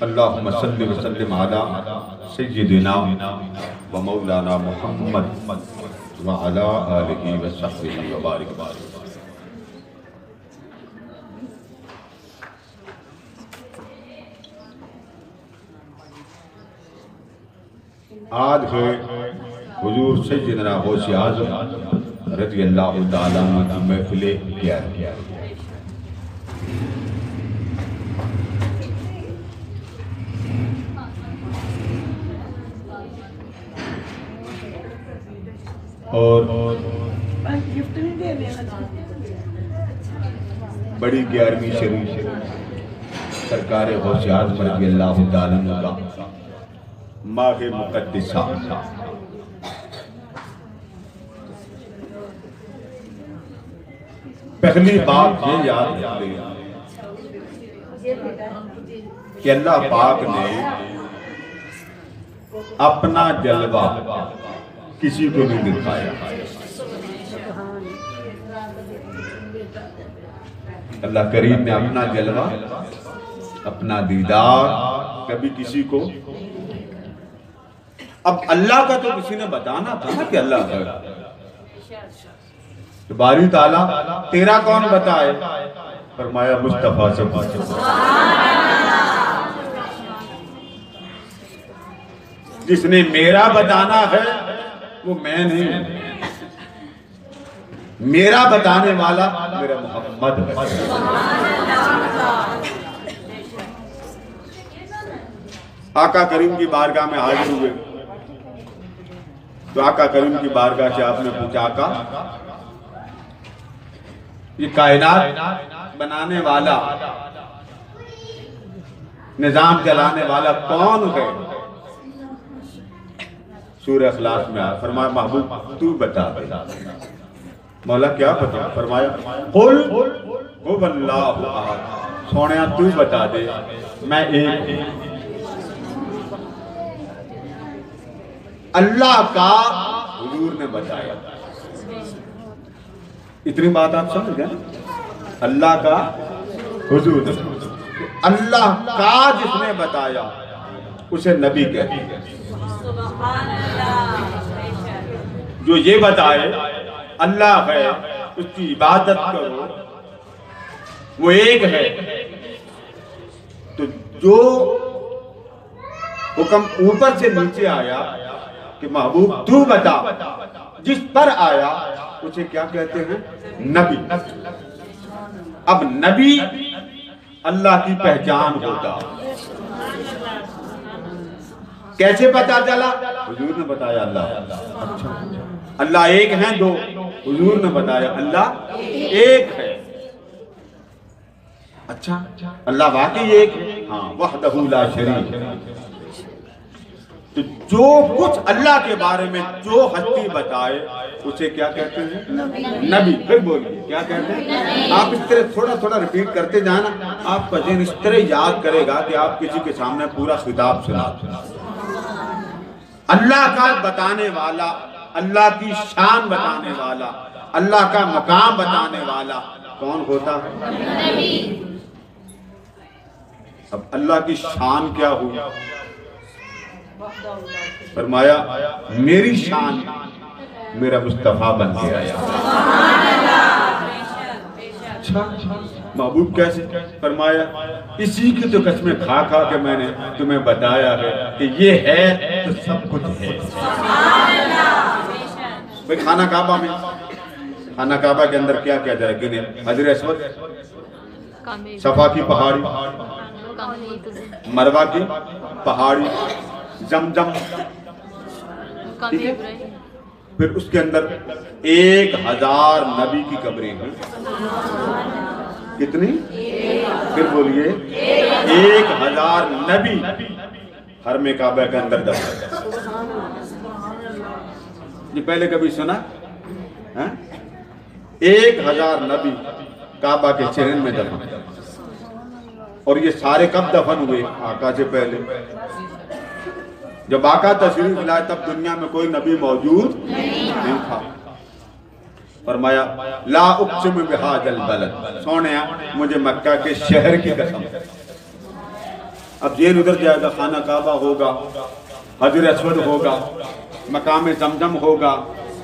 اللہم صلی وسلم علی سیدنا و مولانا محمد وعلی آلہ وصحبہ وبارک وسلم۔ آج ہے حضور سیدنا غوث اعظم رضی اللہ تعالیٰ عنہ کی محفل 11۔ اور بڑی 11ویں شریف سرکار غوث اعظم رضی اللہ تعالیٰ عنہ کا ماہ مقدسہ۔ پہلی بات یہ یاد رکھیں کہ اللہ پاک نے اپنا جلوہ کسی کو نہیں دکھایا۔ اللہ کریم نے اپنا جلوہ، اپنا دیدار کبھی کسی کو، اب اللہ کا تو کسی نے بتانا تھا نا کہ اللہ ہے، تو باری تعالیٰ تیرا کون بتائے؟ فرمایا مصطفیٰ سے پوچھو۔ جس نے میرا بتانا ہے وہ میں نہیں ہوں، میرا بتانے والا میرا محمد ہے۔ آقا کریم کی بارگاہ میں حاضر ہوئے تو آقا کریم کی بارگاہ سے آپ نے پوچھا، آقا یہ کائنات بنانے والا، نظام چلانے والا کون ہے؟ سورہ اخلاص میں آیا، فرمایا محبوب تو بتا دے۔ مولا کیا بتا؟ فرمایا قل هو اللہ احد، سونیا تو بتا دے میں ایک ہوں۔ اللہ کا حضور نے بتایا، اتنی بات آپ سمجھ گئے؟ اللہ کا حضور نے، اللہ کا جس نے بتایا اسے نبی کہتے ہیں۔ جو یہ بتائے اللہ ہے اس کی عبادت کرو وہ ایک ہے، تو جو حکم اوپر سے نیچے آیا کہ محبوب تو بتا، جس پر آیا اسے کیا کہتے ہیں؟ نبی۔ اب نبی اللہ کی پہچان ہوتا، کیسے پتا چلا؟ حضور نے بتایا اللہ۔ اچھا اللہ ایک ہے دو؟ حضور نے بتایا اللہ ایک ہے۔ اچھا اللہ واقعی ایک ہے؟ ہاں، وحدہ لا شریک۔ تو جو کچھ اللہ کے بارے میں جو ہستی بتائے اسے کیا کہتے ہیں؟ نبی۔ پھر بولیے کیا کہتے ہیں؟ آپ اس طرح تھوڑا تھوڑا ریپیٹ کرتے جانا، آپ کا ذہن اس طرح یاد کرے گا کہ آپ کسی کے سامنے پورا خطاب سنا۔ اللہ کا بتانے والا، اللہ کی شان بتانے والا، اللہ کا مقام بتانے والا کون ہوتا ہے؟ نبی۔ اب اللہ کی شان کیا ہوئی؟ فرمایا میری شان میرا مصطفیٰ بن کے آیا۔ اچھا محبوب کیسے؟ فرمایا اسی کی تو قسمیں کھا کھا کے میں نے تمہیں بتایا ہے کہ یہ ہے تو سب کچھ ہے۔ بھئی خانہ کعبہ میں، خانہ کعبہ کے اندر کیا کیا جائے گنے؟ حجر اسود، صفا کی پہاڑی، مروہ کی پہاڑی، زمزم، پھر اس کے اندر 1000 نبی کی قبریں ہیں۔ کتنی؟ پھر بولیے 1000 نبی حرم کعبہ کے اندر دفن۔ یہ پہلے کبھی سنا؟ 1000 نبی کعبہ کے چرن میں دفن، اور یہ سارے کب دفن ہوئے؟ آقا سے پہلے۔ جب آقا تشریف لائے تب دنیا میں کوئی نبی موجود نہیں تھا، فرمایا لا اقسم بہذا البلد، سونیا مجھے مکہ کے شہر کی قسم۔ اب ذہن ادھر جائے گا، خانہ کعبہ ہوگا، حجر اسود ہوگا، مقام زمزم ہوگا،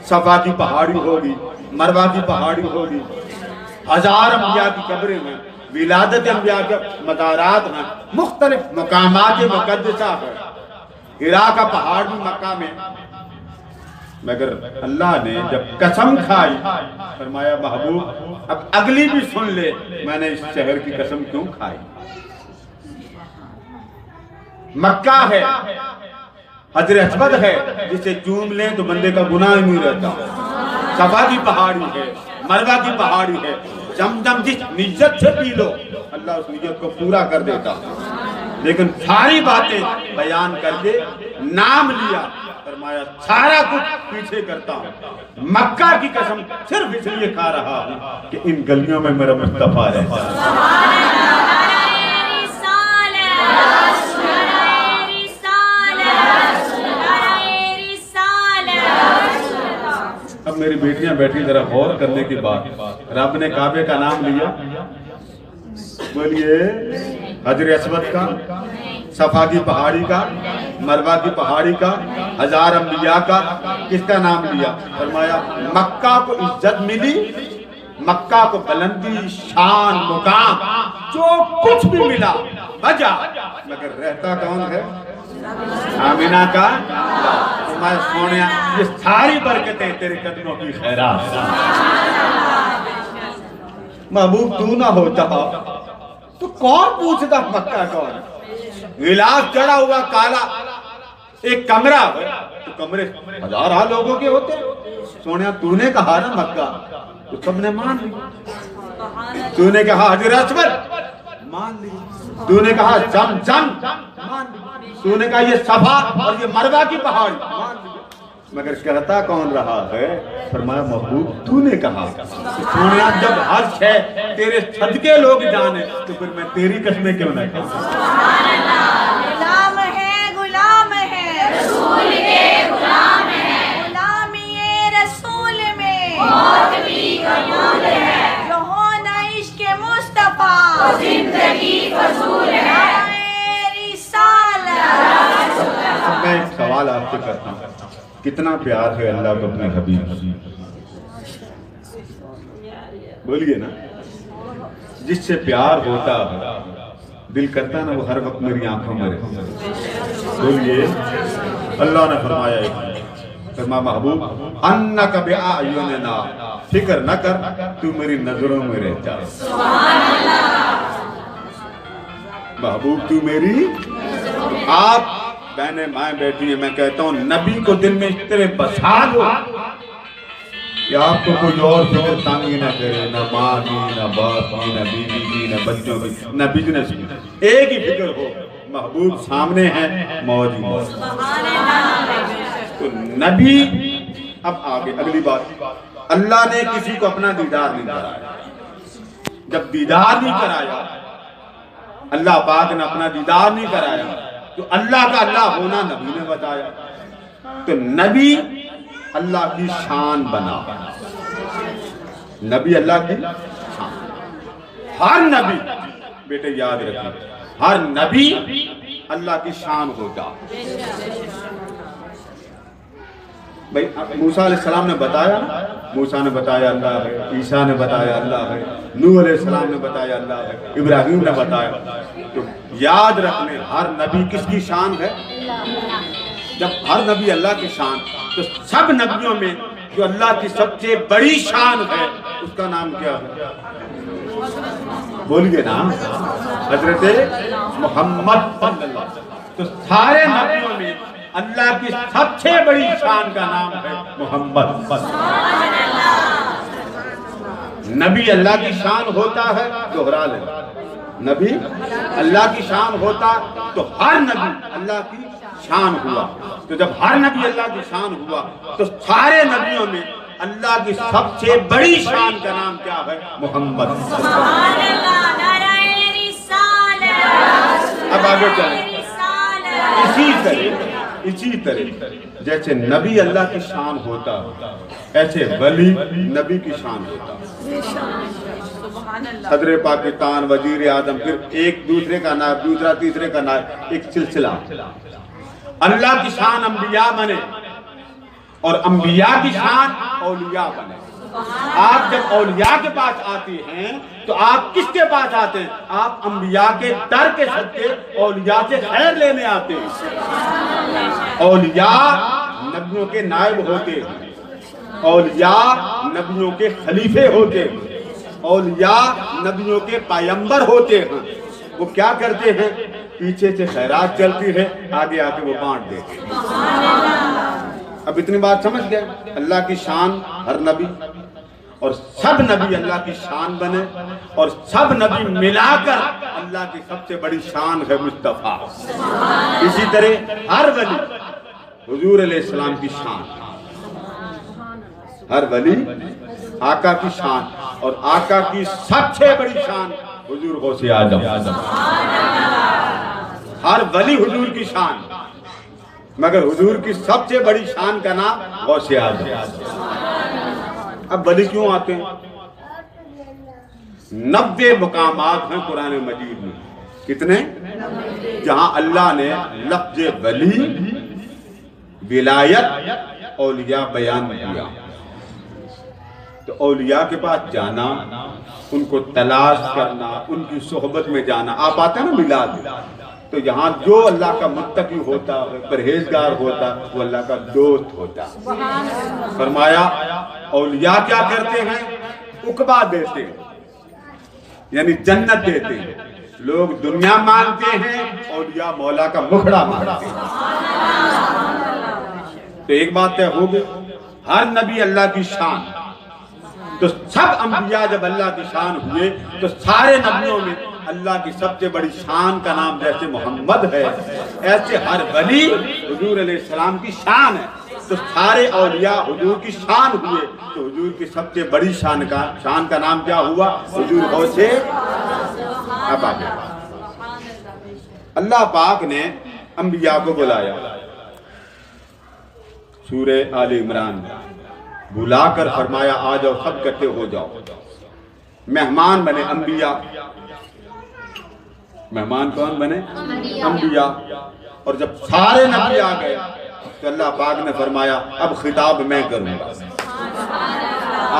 صفا کی پہاڑی ہوگی، مروہ کی پہاڑی ہوگی، ہزار انبیاء کی قبریں ہیں، ولادت انبیاء کے مزارات ہیں، مختلف مقامات مقدسہ ہیں، ہرا کا پہاڑ بھی مکہ میں۔ مگر اللہ نے جب قسم کھائی فرمایا محبوب اب اگلی بھی سن لے، میں نے اس شہر کی قسم کیوں کھائی؟ مکہ ہے، حجر اسود ہے، جسے چوم لیں تو بندے کا گناہ نہیں رہتا، صفا کی پہاڑی ہے، مروہ کی پہاڑی ہے، زمزم جس نیت سے پی لو اللہ اس نیت کو پورا کر دیتا۔ لیکن ساری باتیں بیان کر کے نام لیا، فرمایا سارا کچھ پیچھے کرتا ہوں، مکہ کی قسم صرف اس لیے کھا رہا ہوں کہ ان گلیوں میں میرا مصطفیٰ رہتا ہے۔ اب میری بیٹیاں بیٹھی ذرا غور کرنے کی بات، رب نے کعبے کا نام لیا، بولیے حجر اسود کا، صفا کی پہاڑی کا، مروہ کی پہاڑی کا، ہزار انبیاء کا، کس کا نام لیا؟ فرمایا مکہ کو عزت ملی، مکہ کو بلندی، شان، مقام، جو کچھ بھی ملا وجہ، مگر رہتا کون ہے؟ آمینہ کا۔ فرمایا سونیا یہ ساری برکتیں تیرے قدموں کی خیرات۔ محبوب تو نہ ہوتا تو کون پوچھتا مکہ کون؟ غلاف چڑھا ہوا کالا ایک کمرہ ہے، تو کمرے ہزارہ لوگوں کے ہوتے، سونیا تو نے کہا نا مکہ تو سب نے مان لی، تو نے کہا حجر اسود مان لی، تو نے کہا زمزم مان لی، تو نے کہا یہ صفا اور یہ مروہ کی پہاڑی مان لی، مگر کہتا کون رہا ہے؟ فرمایا محبوب تو نے کہا۔ سونیا جب حج ہے تیرے صدقے لوگ جانے تو پھر میں تیری قسمیں کیوں نہ کہوں؟ غلام ہے، غلام ہے، رسول کے غلام ہے، غلامی رسول میں موت بھی قبول ہے، جو ہونا عشق مصطفیٰ زندگی فضول ہے، رسالت۔ میں ایک سوال آپ سے کرتا ہوں، کتنا پیار ہے اللہ کو اپنے حبیب؟ بولیے نا، جس سے پیار ہوتا ہے دل کرتا نا وہ ہر وقت میری آنکھوں میں رہے۔ بولیے اللہ نے فرمایا فرما محبوب انک بِأَعْيُنِنَا، فکر نہ کر تو میری نظروں میں رہتا ہے۔ محبوب تو میری، آپ بہنیں مائیں بیٹھی ہیں، میں کہتا ہوں نبی کو دل میں اس طرح بسا دو کہ آپ کو کوئی اور فکر تانگی نہ کرے، نہ ماں کی، نہ باپ کی، نہ بیوی کی، نہ بچوں کی، نہ بزنس کی، ایک ہی فکر ہو محبوب سامنے ہے، موج ہی موج۔ تو نبی، اب آگے اگلی بات، اللہ نے کسی کو اپنا دیدار نہیں کرایا، جب دیدار نہیں کرایا، اللہ پاک نے اپنا دیدار نہیں کرایا تو اللہ کا اللہ ہونا نبی نے بتایا، تو نبی اللہ کی شان بنا، نبی اللہ کی شان۔ ہر نبی، بیٹے یاد رکھیں، ہر نبی اللہ کی شان ہوتا۔ بھئی موسیٰ علیہ السلام نے بتایا، موسیٰ نے بتایا اللہ ہے، عیسیٰ نے بتایا اللہ ہے، نوح علیہ السلام نے بتایا اللہ ہے، ابراہیم نے بتایا۔ تو یاد رکھنے ہر نبی کس کی شان ہے؟ جب ہر نبی اللہ کی شان، تو سب نبیوں میں جو اللہ کی سب سے بڑی شان ہے اس کا نام کیا ہے؟ بولیے نا، حضرت محمد صلی اللہ علیہ وسلم۔ تو سارے نبیوں میں اللہ کی سب سے بڑی شان کا نام ہے محمد۔ نبی اللہ کی شان ہوتا ہے، دوہرا لیں، نبی اللہ کی شان ہوتا تو ہر نبی اللہ کی شان ہوا۔ تو جب ہر نبی اللہ کی شان ہوا تو سارے نبیوں میں اللہ کی سب سے بڑی شان کا نام کیا ہے؟ محمد۔ اب آگے چلیں، اسی طرح اسی طرح جیسے نبی اللہ کی شان ہوتا ایسے ولی نبی کی شان ہوتا. صدر پاکستان، وزیر اعظم، پھر ایک دوسرے کا نائب، دوسرا تیسرے کا نائب، ایک سلسلہ. اللہ کی شان انبیاء بنے اور انبیاء کی شان اولیاء بنے. آپ جب اولیاء کے پاس آتی ہیں تو آپ کس کے پاس آتے ہیں؟ آپ انبیاء کے در کے صدقے اولیاء سے خیر لینے آتے ہیں. اولیاء نبیوں کے نائب ہوتے ہیں، اولیاء نبیوں کے خلیفے ہوتے ہیں، اولیاء نبیوں کے پیغمبر ہوتے ہیں. وہ کیا کرتے ہیں؟ پیچھے سے خیرات چلتی ہے، آگے آگے وہ بانٹ دیتے ہیں. اب اتنی بات سمجھ گئے؟ اللہ کی شان ہر نبی اور سب نبی اللہ کی شان بنے اور سب نبی ملا کر اللہ کی سب سے بڑی شان ہے مصطفیٰ. اسی طرح ہر ولی حضور علیہ السلام کی شان، ہر ولی آقا کی شان، اور آقا کی سب سے بڑی شان حضور غوث اعظم. ہر ولی حضور کی شان، مگر حضور کی سب سے بڑی شان کا نام غوث اعظم. اب ولی کیوں آتے ہیں؟ 90 مقامات ہیں قرآن مجید میں. کتنے؟ جہاں اللہ نے لفظ ولی، ولایت، اولیاء بیان کیا. تو اولیاء کے پاس جانا، ان کو تلاش کرنا، ان کی صحبت میں جانا. آپ آتے ہیں نا میلاد، تو یہاں جو اللہ کا متقی ہوتا ہے، پرہیزگار ہوتا ہے، وہ اللہ کا دوست ہوتا ہے. فرمایا اولیاء کیا کرتے ہیں؟ عقبہ دیتے ہیں، یعنی جنت دیتے ہیں. لوگ دنیا مانتے ہیں، اولیاء مولا کا مکھڑا مانتے ہیں. تو ایک بات طے ہو گئی، ہر نبی اللہ کی شان. تو سب انبیاء جب اللہ کی شان ہوئے تو سارے نبیوں میں اللہ کی سب سے بڑی شان کا نام جیسے محمد ہے، ایسے ہر ولی حضور علیہ السلام کی شان ہے. تو سارے اولیاء حضور کی شان ہوئے تو حضور کی سب سے بڑی شان کا نام کیا ہوا؟ حضور غوث. اب آگے اللہ پاک نے انبیاء کو بلایا. سورہ آل عمران بلا کر فرمایا آ جاؤ، سب اکٹھے ہو جاؤ. مہمان بنے انبیاء. مہمان کون بنے؟ انبیاء. اور جب سارے نبی آ گئے تو اللہ پاک نے فرمایا اب خطاب میں کروں گا.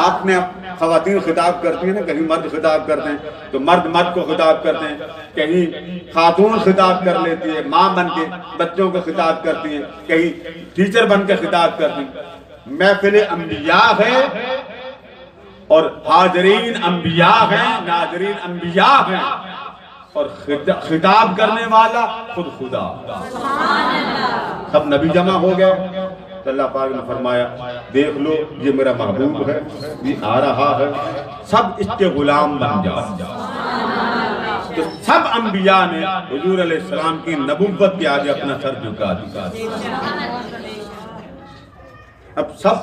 آپ نے خواتین خطاب کرتی ہیں نا، کہیں مرد خطاب کرتے ہیں تو مرد مرد کو خطاب کرتے ہیں، کہیں خاتون خطاب کر لیتی ہے، ماں بن کے بچوں کو خطاب کرتی ہیں، کہیں ٹیچر بن کے خطاب کرتی ہیں. محفل انبیاء ہے اور حاضرین انبیاء ہیں، ناظرین انبیاء ہیں، اور خطاب کرنے والا خود خدا. سب نبی جمع ہو گئے تو اللہ پاک نے فرمایا دیکھ لو یہ میرا محبوب ہے، یہ آ رہا ہے، سب اس کے غلام بن جاؤ. تو سب انبیاء نے حضور علیہ السلام کی نبوت کے آگے اپنا سر جھکا دیا. اب سب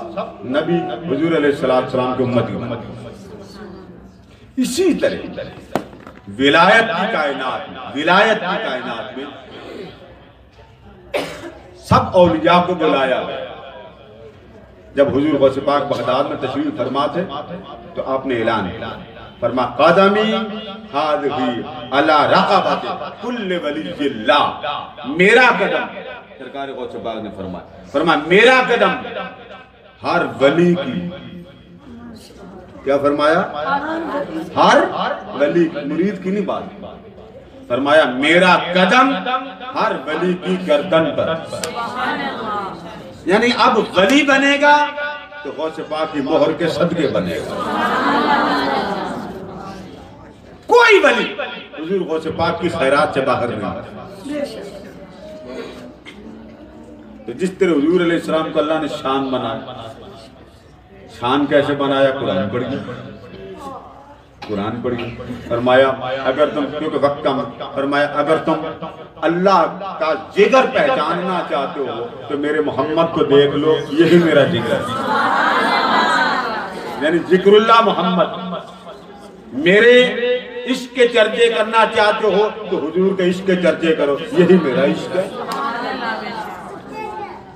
نبی حضور علیہ السلام کے امتی بن گئے. اسی طرح ولایت کی کائنات میں سب اولیاء کو بلایا. جب حضور غوث پاک بغداد میں تشریف فرما تھے تو آپ نے اعلان فرما قدمی ہذہ علی رقبۃ کل ولی اللہ. میرا قدم، سرکار غوث پاک نے فرمایا میرا قدم ہر ولی کی، کیا فرمایا؟ ہر ولی کی، مرید کی نہیں بات، فرمایا میرا قدم ہر ولی کی گردن پر. یعنی اب ولی بنے گا تو غوث پاک کی مہر کے صدقے بنے گا. کوئی ولی حضور غوث پاک کی خیرات سے باہر نہیں. تو جس طرح حضور علیہ السلام کو اللہ نے شان بنایا، شان کیسے بنایا؟ قرآن پڑھی. فرمایا اگر تم، کیونکہ وقت کم، فرمایا اگر تم اللہ کا جگر پہچاننا چاہتے ہو تو میرے محمد کو دیکھ لو، یہی میرا جگر ہے. یعنی ذکر اللہ محمد. میرے عشق کے چرچے کرنا چاہتے ہو تو حضور کے عشق کے چرچے کرو، یہی میرا عشق ہے.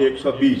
120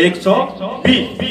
120।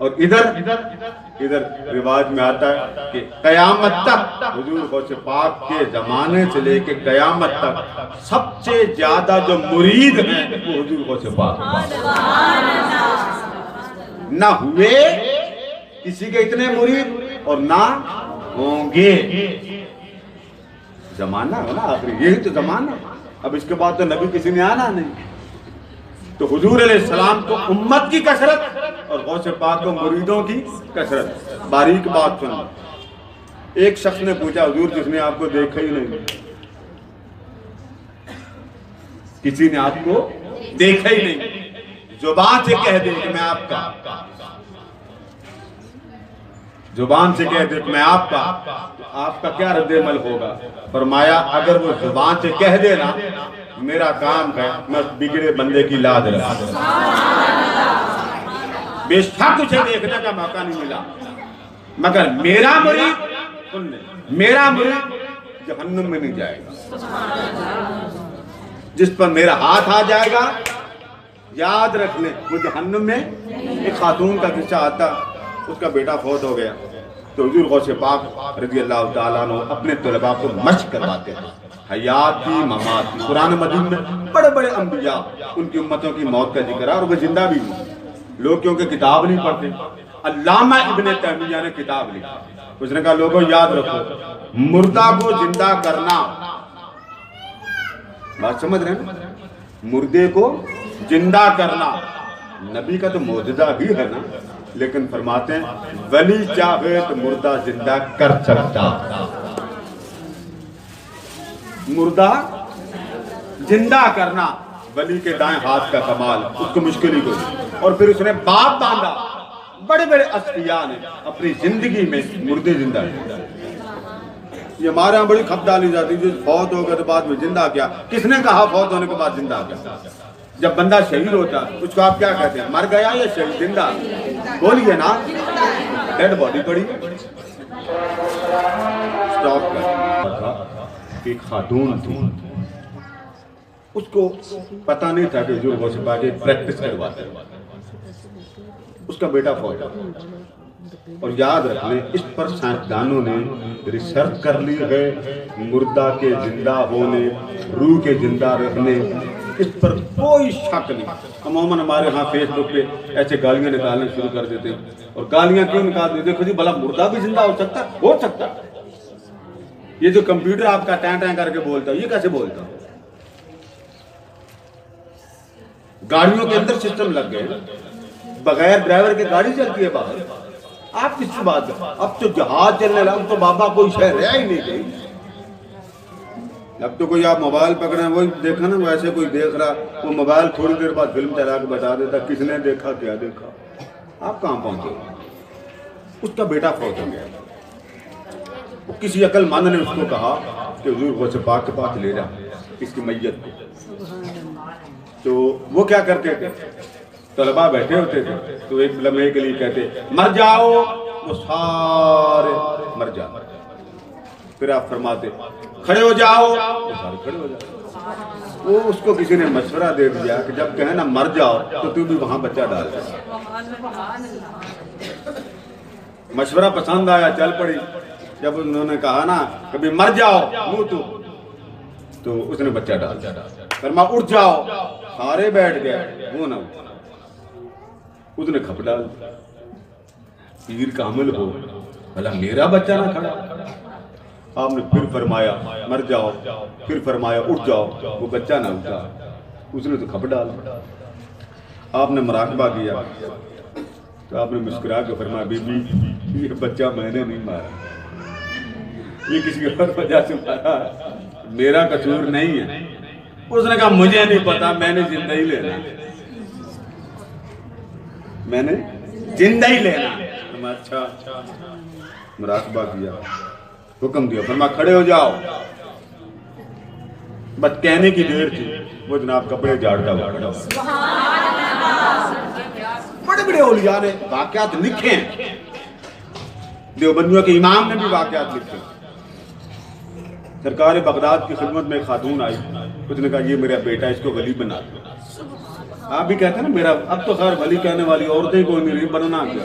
اور ادھر رواج میں آتا ہے کہ قیامت تک حضور غوث پاک کے زمانے سے لے کے قیامت تک سب سے زیادہ جو مرید ہیں وہ حضور غوث پاک نہ ہوئے کسی کے اتنے مرید اور نہ ہوں گے. زمانہ ہے نا آخری، یہی تو زمانہ. اب اس کے بعد تو نبی کسی نے آنا نہیں. تو حضور علیہ السلام کو امت کی کثرت اور غوث پاک کو مریدوں کی کثرت. باریک بات سنو. ایک شخص نے پوچھا حضور جس نے آپ کو دیکھا ہی نہیں، کسی نے آپ کو دیکھا ہی نہیں، زبان سے کہہ دے کہ میں آپ کا، زبان سے کہہ دے کہ میں آپ کا، آپ کا کیا رد عمل ہوگا؟ فرمایا اگر وہ زبان سے کہہ دے نا میرا کام ہے میں بگڑے بندے کی لاج رہا، بے شک اسے دیکھنے کا موقع نہیں ملا، مگر میرا مرید میرا مرید جہنم میں نہیں جائے گا. جس پر میرا ہاتھ آ جائے گا یاد رکھ لیں وہ جہنم میں. ایک خاتون کا قصہ آتا، اس کا بیٹا فوت ہو گیا تو حضور غوث پاک رضی اللہ تعالیٰ عنہ اپنے طلباء کو مشق کرواتے ہیں حیات کی ممات کی. قرآن مجید میں بڑے بڑے انبیاء ان کی امتوں کی موت کا ذکر ہے اور وہ زندہ بھی ہیں. لوگ کیونکہ کتاب نہیں پڑھتے، علامہ ابن تیمیہ نے کتاب لکھی. اس نے کہا لوگوں یاد رکھو مردہ کو زندہ کرنا، بات سمجھ رہے ہیں، مردے کو زندہ کرنا نبی کا تو معجزہ بھی ہے نا، لیکن فرماتے ہیں ولی چاہے تو مردہ زندہ کر سکتا. مردہ زندہ کرنا ولی کے دائیں ہاتھ کا کمال، اس کو مشکل ہی کوئی. اور پھر اس نے باپ باندھا، بڑے بڑے اصفیاء نے اپنی زندگی میں مردے زندہ کیا. یہ ہمارے ہاں بڑی کھپ ڈالی جاتی ہے، فوت ہو گئے تو بعد میں زندہ کیا. کس نے کہا فوت ہونے کے بعد زندہ کیا؟ جب بندہ شہید ہوتا ہے اس کو آپ کیا کہتے ہیں؟ مر گیا یا شہید؟ زندہ بولیے نا، ڈیڈ باڈی پڑی. سٹاپ کر. ایک خاتون تھی، اس کو پتہ نہیں تھا کہ حضور غوث پاک پریکٹس کرواتے. اس کا بیٹا فوت ہوا اور یاد رکھ لیں اس پر سائنسدانوں نے ریسرچ کر لی ہے. مردہ کے زندہ ہونے، روح کے زندہ رہنے، اس پر کوئی شک نہیں. عموماً ہمارے ہاں فیس بک پہ ایسے گالیاں نکالنے شروع کر دیتے ہیں. اور گالیاں کیوں نکال دیتے؟ دیکھو جی بھلا مردہ بھی زندہ ہو سکتا ہے؟ ہو سکتا ہے. یہ جو کمپیوٹر آپ کا ٹین ٹین کر کے بولتا ہے یہ کیسے بولتا ہے؟ گاڑیوں کے اندر سسٹم لگ گئے، بغیر ڈرائیور کے گاڑی چلتی ہے باہر. آپ کس سے بات کریں؟ اب تو جہاز چلنے لگا، اب تو بابا کوئی شہر رہا ہی نہیں گئی. اب تو کوئی آپ موبائل پکڑے ہیں، وہی دیکھا نا ویسے کوئی دیکھ رہا، وہ موبائل تھوڑی دیر بعد فلم چلا کے بتا دیتا کس نے دیکھا کیا دیکھا. آپ کہاں پہنچے؟ اس کا بیٹا فوت ہو گیا. کسی عقل مند نے اس کو کہا کہ حضور غوث پاک کے پاس لے جا اس کی میت کو. تو وہ کیا کرتے تھے؟ طلباء بیٹھے ہوتے تھے تو ایک لمحے کے لیے کہتے مر جاؤ، وہ سارے مر جاؤ. پھر آپ فرماتے کھڑے ہو جاؤ، وہ سارے کھڑے ہو جاؤ. وہ اس کو کسی نے مشورہ دے دیا کہ جب کہیں نا مر جاؤ تو تو بھی وہاں بچہ ڈال دے. مشورہ پسند آیا، چل پڑی. جب انہوں نے کہا نا کبھی مر جاؤ منہ تو اس نے بچہ ڈال دیا. فرما اٹھ جاؤ، سارے بیٹھ گئے، وہ نہ اٹھا. اس نے کھپ ڈال دیا. پیر کامل ہو بھلا میرا بچہ نہ کھڑا. آپ نے پھر فرمایا مر جاؤ، پھر فرمایا اٹھ جاؤ، وہ بچہ نہ اٹھا. اس نے تو کھپ ڈال دیا. آپ نے مراقبہ کیا تو آپ نے مسکرا کے فرمایا بی بی یہ بچہ میں نے نہیں مارا، یہ کسی اور وجہ سے مارا، میرا قصور نہیں ہے. اس نے کہا مجھے نہیں پتا، میں نے زندہ ہی لینا، میں نے زندہ ہی لینا. اچھا. مراقبہ کیا، حکم دیا، فرمایا کھڑے ہو جاؤ. بس کہنے کی دیر تھی وہ جناب کپڑے جھاڑتا ہوا. بڑے بڑے اولیاء نے واقعات لکھے ہیں، دیوبندیوں کے امام نے بھی واقعات لکھے. سرکار بغداد کی خدمت میں ایک خاتون آئی، اس نے کہا یہ میرا بیٹا، اس کو ولی بنا دو. آپ بھی کہتے ہیں نا میرا، اب تو خیر ولی کہنے والی عورتیں کوئی نہیں رہی، بننا کیا.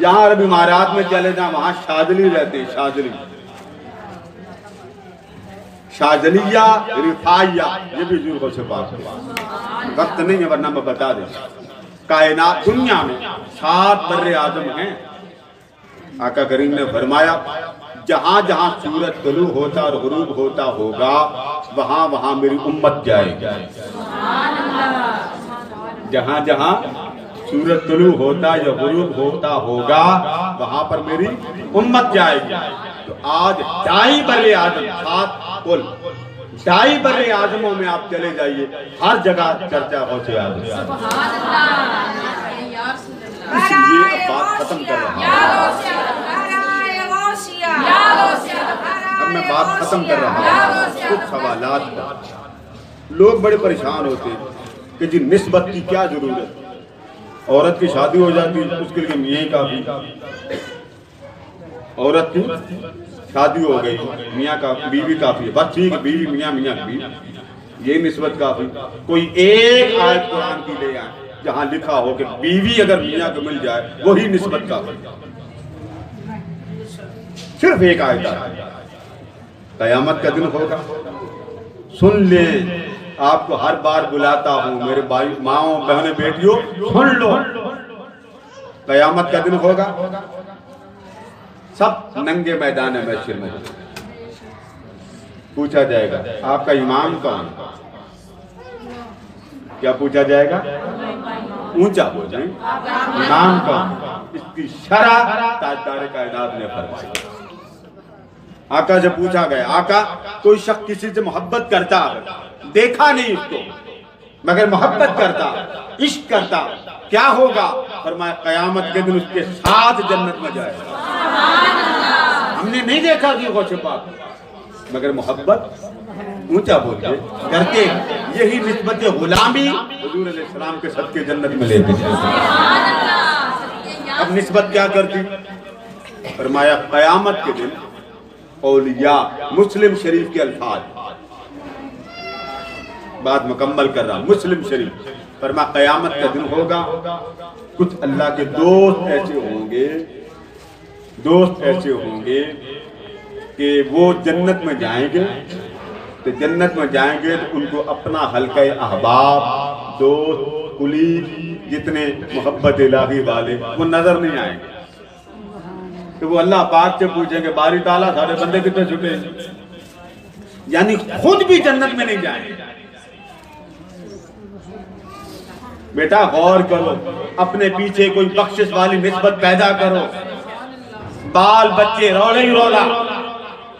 یہاں عرب امارات میں چلے جائیں وہاں شاذلی رہتے ہیں، شاذلی، شاذلیہ، رفاعیہ، یہ بھی بزرگوں سے بات ہے، وقت نہیں ہے ورنہ میں بتا دیں۔ کائنات دنیا میں 7 بر اعظم ہیں، آقا کریم نے فرمایا جہاں جہاں سورج طلوع ہوتا اور غروب ہوتا ہوگا وہاں وہاں میری امت جائے گی۔ جہاں جہاں سورج طلوع ہوتا یا غروب ہوتا ہوگا وہاں پر میری امت جائے گی۔ تو آج 2.5 بر اعظم، 7 کل 2.5 بر اعظموں میں آپ چلے جائیے، ہر جگہ چرچا غوث اعظم۔ اس لیے بات ختم کر رہا ہوں، اب میں بات ختم کر رہا ہوں۔ کچھ سوالات پر لوگ بڑے پریشان ہوتے ہیں کہ جی نسبت کی کیا ضرورت، عورت کی شادی ہو جاتی ہے اس کے لیے میاں ہی کافی، عورت کی شادی ہو گئی میاں کا بیوی کافی ہے، بس ٹھیک ہے بیوی میاں، میاں بیوی، یہ نسبت کافی۔ کوئی ایک آیت قرآن کی لے آئیں جہاں لکھا ہو کہ بیوی اگر میاں کو مل جائے وہی نسبت کافی، صرف ایک آیت ہے۔ قیامت کا دن ہوگا، سن لیں، آپ کو ہر بار بلاتا ہوں میرے بھائی ماؤں بہنیں بیٹیوں سن لو، قیامت کا دن ہوگا، سب ننگے میدان محشر میں پوچھا جائے گا آپ کا امام کون؟ کیا پوچھا جائے گا؟ اونچا ہو جائیں، امام کون؟ اس کی شرح تاجدار کائنات نے فرمائی۔ آقا سے پوچھا گیا آقا کوئی شخص کسی سے محبت کرتا دیکھا نہیں اس کو مگر محبت کرتا عشق کرتا کیا ہوگا؟ فرمایا قیامت کے دن اس کے ساتھ جنت میں جائے گا۔ ہم نے نہیں دیکھا کہ غوث پاک مگر محبت اونچا بول کے کرتے، یہی نسبت غلامی حضور علیہ السلام کے صدقے جنت میں لے کے جائے۔ اب نسبت کیا کرتی؟ فرمایا قیامت کے دن اولیاء، مسلم شریف کے الفاظ، بات مکمل کر رہا ہوں، مسلم شریف فرما قیامت کا دن ہوگا، کچھ اللہ کے دوست ایسے ہوں گے کہ وہ جنت میں جائیں گے، تو جنت میں جائیں گے تو ان کو اپنا حلقہ احباب، دوست، کلیگ، جتنے محبت الہی والے وہ نظر نہیں آئیں گے، تو وہ اللہ پاک سے پوچھیں گے باری تعالیٰ سارے بندے کتنے چھٹے ہیں، یعنی خود بھی جنت میں نہیں جائیں گے۔ بیٹا غور کرو، اپنے پیچھے کوئی بخشش والی نسبت پیدا کرو، بال بچے روڑے ہی رولا،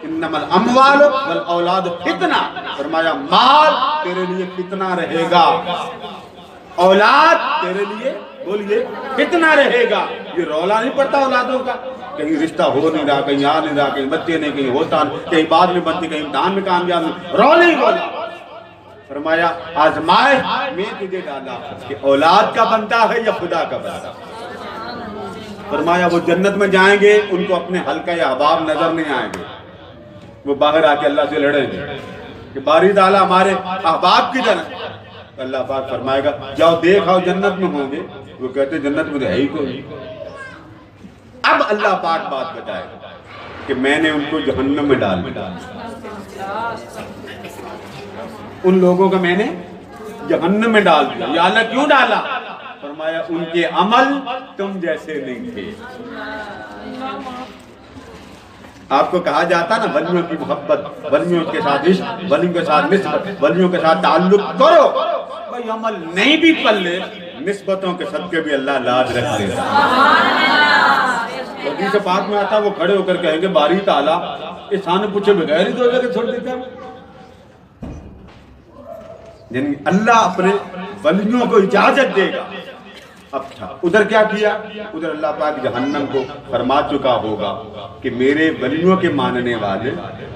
انما الاموال والاولاد فتنہ، فرمایا مال تیرے لیے فتنہ رہے گا، اولاد تیرے لیے بولیے فتنہ رہے گا۔ یہ رولا نہیں پڑتا اولادوں کا، کہیں رشتہ ہو نہیں رہا، کہیں آ نہیں رہا، کہیں بچے نہیں، کہیں ہوتا نہیں، کہیں بعد میں بنتی، کہیں امتحان میں کامیاب نہیں، رولا ہی رولا۔ فرمایا آزمائش میں تجھے ڈالا کہ اولاد کا بنتا ہے یا خدا کا بنتا ہے۔ فرمایا وہ جنت میں جائیں گے ان کو اپنے حلقہ یا احباب نظر نہیں آئیں گے، وہ باہر آ کے اللہ سے لڑیں گے کہ باری تعالیٰ ہمارے احباب کی جنت۔ اللہ پاک فرمائے گا جاؤ دیکھاؤ جنت میں ہوں گے، وہ کہتے جنت میں ہے ہی کوئی۔ اب اللہ پاک بات بتائے گا کہ میں نے ان کو جہنم میں ڈال دیا، ان لوگوں کا میں نے جہنم میں ڈال دیا۔ یا اللہ کیوں ڈالا؟ فرمایا ان کے عمل تم جیسے نہیں تھے۔ آپ کو کہا جاتا نا ولیوں کی محبت، ولیوں کے ساتھ عشق، ولیوں کے ساتھ نسبت، ولیوں کے ساتھ تعلق کرو، بھائی عمل نہیں بھی پلے نسبتوں کے صدقے بھی اللہ لاج رکھ دیتا۔ حدیث پاک میں آتا وہ کھڑے ہو کر کہیں گے باری تعالیٰ احسان پوچھے بغیر ہی دو جگہ چھوڑ دیتا ہے۔ یعنی اللہ اپنے ولیوں کو اجازت دے گا۔ اچھا ادھر کیا کیا؟ ادھر اللہ پاک جہنم کو فرما چکا ہوگا کہ میرے ولیوں کے ماننے والے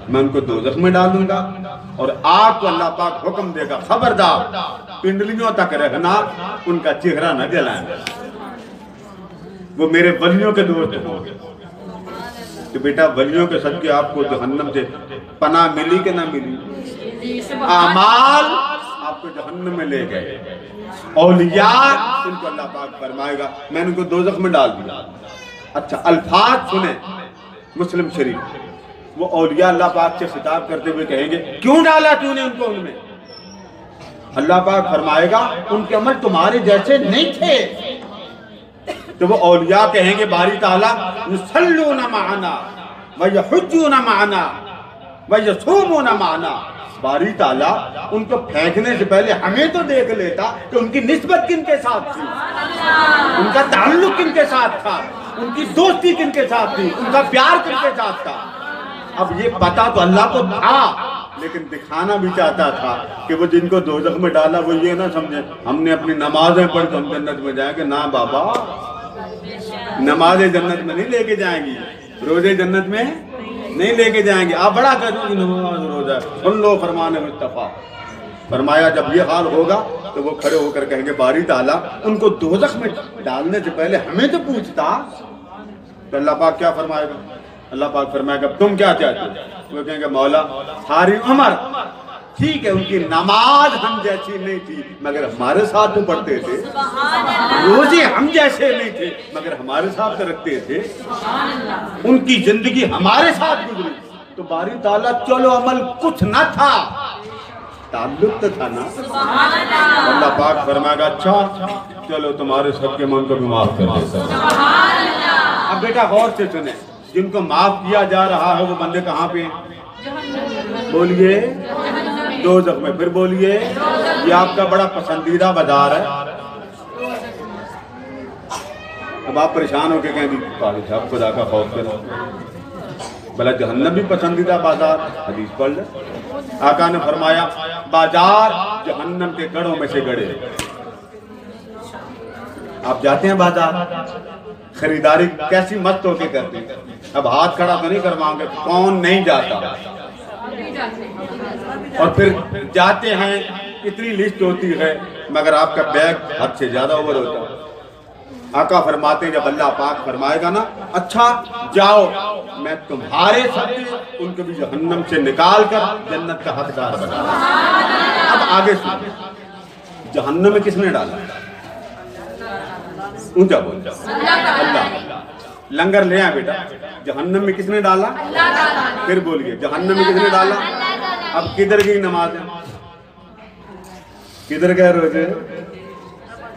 میں ان کو دوزخ میں ڈالوں گا، اور آگ کو اللہ پاک حکم دے گا خبردار پنڈلیوں تک رہنا، ان کا چہرہ نہ جلائیں، وہ میرے ولیوں کے دوست ہوں گے۔ تو بیٹا ولیوں کے صدقے آپ کو جہنم سے پناہ ملی کہ نہ ملی؟ اعمال آپ کو جہنم میں لے گئے، اولیاء ان کو اللہ پاک فرمائے گا میں نے ان کو دوزخ میں ڈال دیا۔ اچھا الفاظ سنیں مسلم شریف، وہ اولیاء اللہ پاک سے خطاب کرتے ہوئے کہیں گے کیوں ڈالا تو نے ان کو ان میں؟ اللہ پاک فرمائے گا ان کے عمل تمہارے جیسے نہیں تھے. تو وہ اولیاء کہیں گے باری تعالیٰ یصلون معنا ویحجون معنا ویصومون معنا. باری تعالیٰ ان کو پھینکنے سے پہلے ہمیں تو دیکھ لیتا کہ ان کی نسبت کن کے ساتھ تھی، ان کا تعلق کن کے ساتھ تھا، ان کی دوستی کن کے ساتھ تھی، ان کا پیار کن کے ساتھ تھا. اب یہ پتا تو اللہ کو تھا لیکن دکھانا بھی چاہتا تھا کہ وہ جن کو دوزخ میں ڈالا وہ یہ نہ سمجھے ہم نے اپنی نمازیں پڑھ تو ہم جنت میں جائیں گے. نہ بابا، نمازیں جنت میں نہیں لے کے جائیں گی، روزے جنت میں نہیں لے کے جائیں گے. آپ بڑا کہتے ہیں نماز روزہ سن لو فرمان مصطفیٰ. فرمایا جب یہ حال ہوگا تو وہ کھڑے ہو کر کہیں گے باری تعالیٰ ان کو دوزخ میں ڈالنے سے پہلے ہمیں تو پوچھتا. تو اللہ پاک کیا فرمائے گا؟ اللہ پاک فرمائے گا تم کیا چاہتے ہو؟ وہ کہیں گے مولا ساری عمر ٹھیک ہے ان کی نماز ہم جیسی نہیں تھی مگر ہمارے ساتھ تو پڑھتے تھے، روزے ہم جیسے نہیں تھے مگر ہمارے ساتھ رکھتے تھے، ان کی زندگی ہمارے ساتھ گزری. تو باری تعالیٰ چلو عمل کچھ نہ تھا، تعلق تو تھا نا. اللہ پاک فرمائے گا اچھا چلو تمہارے سب کے من کو بھی معاف کر دیتا. اب بیٹا غور سے سنیں، جن کو معاف کیا جا رہا ہے وہ بندے کہاں پہ ہیں؟ بولیے دوزخ میں. پھر بولیے یہ آپ کا بڑا پسندیدہ بازار ہے. اب آپ پریشان ہو کے کہیں گے قاضی صاحب خدا کا خوف کرو، بھلا جہنم بھی پسندیدہ بازار؟ حدیث پڑھ لیں. آقا نے فرمایا بازار جہنم کے گڑھوں میں سے گڑھے. آپ جاتے ہیں بازار، خریداری کیسی مست ہو کے کرتے ہیں. اب ہاتھ کھڑا تو نہیں کرواؤں گے، کون نہیں جاتا؟ اور پھر جاتے ہیں اتنی لسٹ ہوتی ہے مگر آپ کا بیگ حد سے زیادہ اوور ہوتا ہے. آقا فرماتے ہیں جب اللہ پاک فرمائے گا نا اچھا جاؤ میں تمہارے ساتھ ان کو بھی جہنم سے نکال کر جنت کا حقدار بنا. اب آگے سنیں جہنم میں کس نے ڈالا؟ اونچا بول جاؤ اللہ. لنگر لے آئے بیٹا، جہنم میں کس نے ڈالا؟ پھر بولیے جہنم میں کس نے ڈالا؟ اب کدھر گئی نمازیں، کدھر گئے روزے،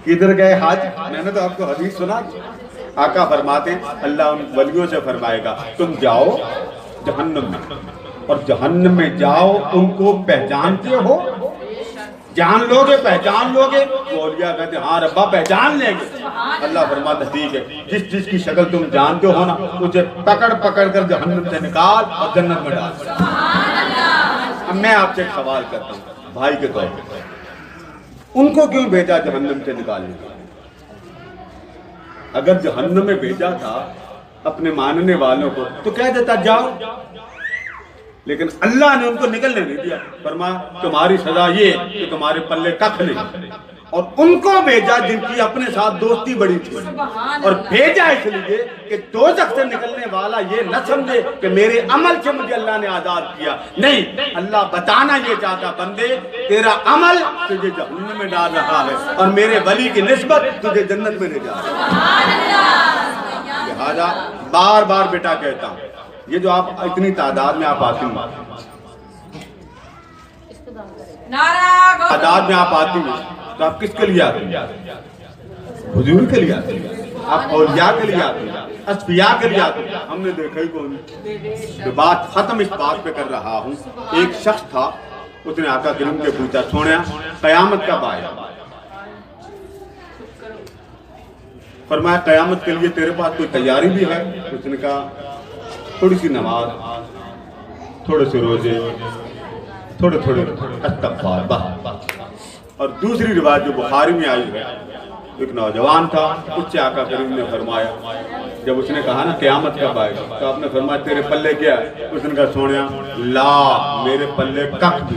کدھر گئے حج؟ میں نے تو آپ کو حدیث سنا. آقا فرماتے ہیں اللہ ان ولیوں سے فرمائے گا تم جاؤ جہنم میں، اور جہنم میں جاؤ ان کو پہچانتے ہو؟ جان لو گے، پہچان لو گے؟ وہ اولیاء کہتے ہیں ہاں ربا پہچان لیں گے. اللہ فرماتا ہے ٹھیک ہے جس جس کی شکل تم جانتے ہو نا اسے پکڑ پکڑ کر جہنم سے نکال اور جنت میں ڈال. اب میں آپ سے ایک سوال کرتا ہوں بھائی کے طور پہ، ان کو کیوں بھیجا جہنم سے نکالنے کا؟ اگر جہنم میں بھیجا تھا اپنے ماننے والوں کو تو کہہ دیتا جاؤ، لیکن اللہ نے ان کو نکلنے نہیں دیا. فرمایا تمہاری سزا یہ کہ تمہارے پلے ککھ نہیں. اور ان کو بھیجا جن کی اپنے ساتھ دوستی بڑی تھی، اور بھیجا اس لیے کہ دوزخ سے نکلنے والا یہ نہ سمجھے کہ میرے عمل سے مجھے اللہ نے آزاد کیا. نہیں، اللہ بتانا یہ چاہتا بندے تیرا عمل تجھے جہنم میں ڈال رہا ہے اور میرے ولی کی نسبت تجھے جنت میں لے جا رہا ہے. لہذا بار بار بیٹا کہتا ہوں یہ جو آپ اتنی تعداد میں آپ آتی ہیں، تعداد میں آپ آتی ہیں تو آپ کس کے لیے آتے ہیں؟ حضور کے لیے آتے ہیں، آپ اولیاء کے لیے آتے ہیں، اصفیاء کے لیے آتے ہیں. ہم نے دیکھا ہی کون ہے. بات ختم اس بات پہ کر رہا ہوں. ایک شخص تھا، اس نے آقا کریم کے پوچھا سونے قیامت کب آئے؟ فرمایا قیامت کے لیے تیرے پاس کوئی تیاری بھی ہے؟ اس نے کہا تھوڑی سی نماز، تھوڑے سے روزے، تھوڑے تھوڑے استغفار بس. اور دوسری روایت جو بخاری میں آئی ہے، ایک نوجوان تھا، اس سے آقا کریم نے فرمایا جب اس نے کہا نا قیامت کب آئے گا تو آپ نے فرمایا تیرے پلے کیا ہے؟ اس نے کہا سونیا لا میرے پلے ککھ بھی.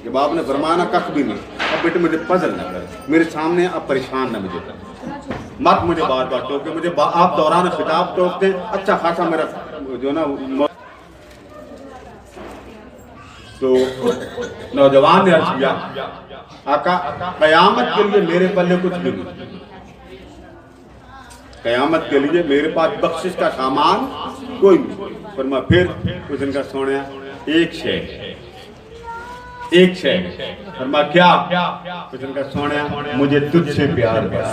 جب آپ نے فرمایا نا ککھ بھی نہیں، اب بیٹے مجھے پزل نہ کر، میرے سامنے اب پریشان نہ مجھے کر، مت مجھے بار بار ٹوکے. مجھے آپ دوران خطاب ٹوکتے ہیں، اچھا خاصا میرا جو نا. تو نوجوان نے عرض کیا آقا قیامت کے لیے میرے پلے کچھ بھی نہیں. قیامت کے لیے میرے پاس بخشش کا سامان کوئی نہیں. فرمایا پھر اس دن کا سونے ایک شے فرمایا کیا؟ اس دن کا سونے مجھے تجھ سے پیار کر.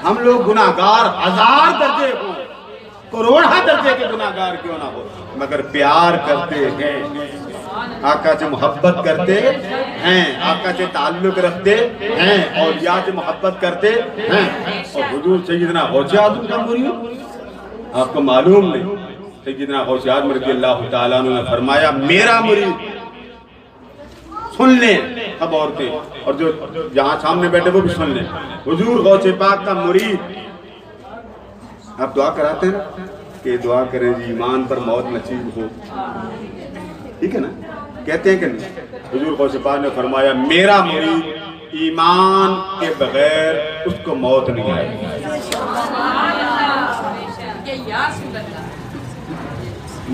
ہم لوگ گناہگار ہزار درجے ہو، کروڑہ درجے کے گناہگار کیوں نہ ہو، مگر پیار کرتے ہیں، آقا سے محبت کرتے ہیں، آقا سے تعلق رکھتے ہیں، اولیاء سے محبت کرتے ہیں. اور حضور سیدنا غوث اعظم کا مرید آپ کو معلوم نہیں، سیدنا غوث اعظم رضی اللہ تعالیٰ عنہ نے فرمایا میرا مرید سن لیں اب عورتیں اور جو جہاں سامنے بیٹھے وہ بھی سن لیں. حضور غوث پاک کا مرید آپ دعا کراتے ہیں نا کہ دعا کریں جی ایمان پر موت نصیب ہو، ٹھیک ہے نا، کہتے ہیں کہ نہیں؟ حضور غوث پاک نے فرمایا میرا مرید ایمان کے بغیر اس کو موت نہیں آئے گی.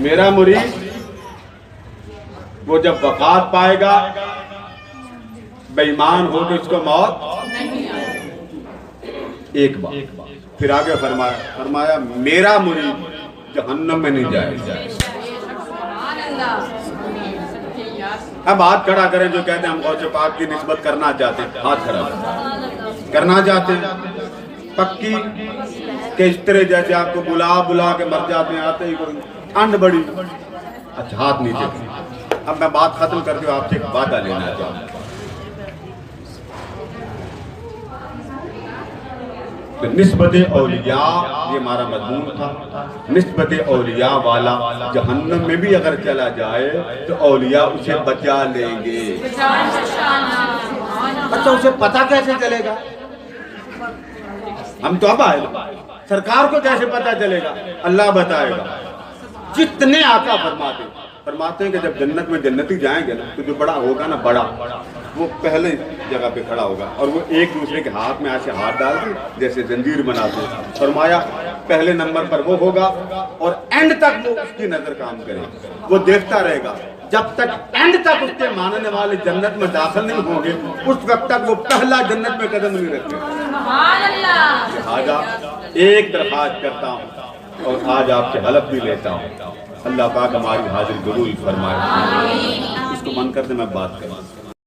میرا مرید وہ جب وفات پائے گا بے ایمان ہو کے اس کو موت ایک بار. پھر آگے فرمایا میرا مرید جہنم میں نہیں جائے گا. اب ہاتھ کھڑا کریں جو کہتے ہیں ہم غوث پاک کی نسبت کرنا چاہتے ہیں، ہاتھ کھڑا کرنا چاہتے ہیں پکی کہ اس طرح جیسے آپ کو بلا کے مر جاتے ہیں، آتے ہی کوئی انڈ بڑی. اچھا ہاتھ نیچے. اب میں بات ختم کر کے آپ سے ایک وعدہ لینا چاہتا ہوں. نسبت اولیاء یہ ہمارا مضمون تھا. نسبت اولیاء والا جہنم میں بھی اگر چلا جائے تو اولیاء اسے بچا لیں گے. اچھا اسے پتہ کیسے چلے گا؟ ہم تو اب آئے سرکار کو کیسے پتہ چلے گا؟ اللہ بتائے گا. جتنے آقا فرماتے ہیں کہ جب جنت میں جنتی جائیں گے نا تو جو بڑا ہوگا نا بڑا وہ پہلے جگہ پہ کھڑا ہوگا اور وہ ایک دوسرے کے ہاتھ میں ایسے ہاتھ ڈال کے جیسے زنجیر بناتے ہیں. فرمایا پہلے نمبر پر وہ ہوگا اور اینڈ تک وہ اس کی نظر کام کرے، وہ دیکھتا رہے گا جب تک اینڈ تک اس کے ماننے والے جنت میں داخل نہیں ہوں گے اس وقت تک وہ پہلا جنت میں قدم نہیں رکھتے. لہٰذا ایک درخواست کرتا ہوں اور آج آپ سے حلف بھی لیتا ہوں، اللہ پاک ہماری حاضر قبول فرمائے. اس کو من کرتے میں بات کروں.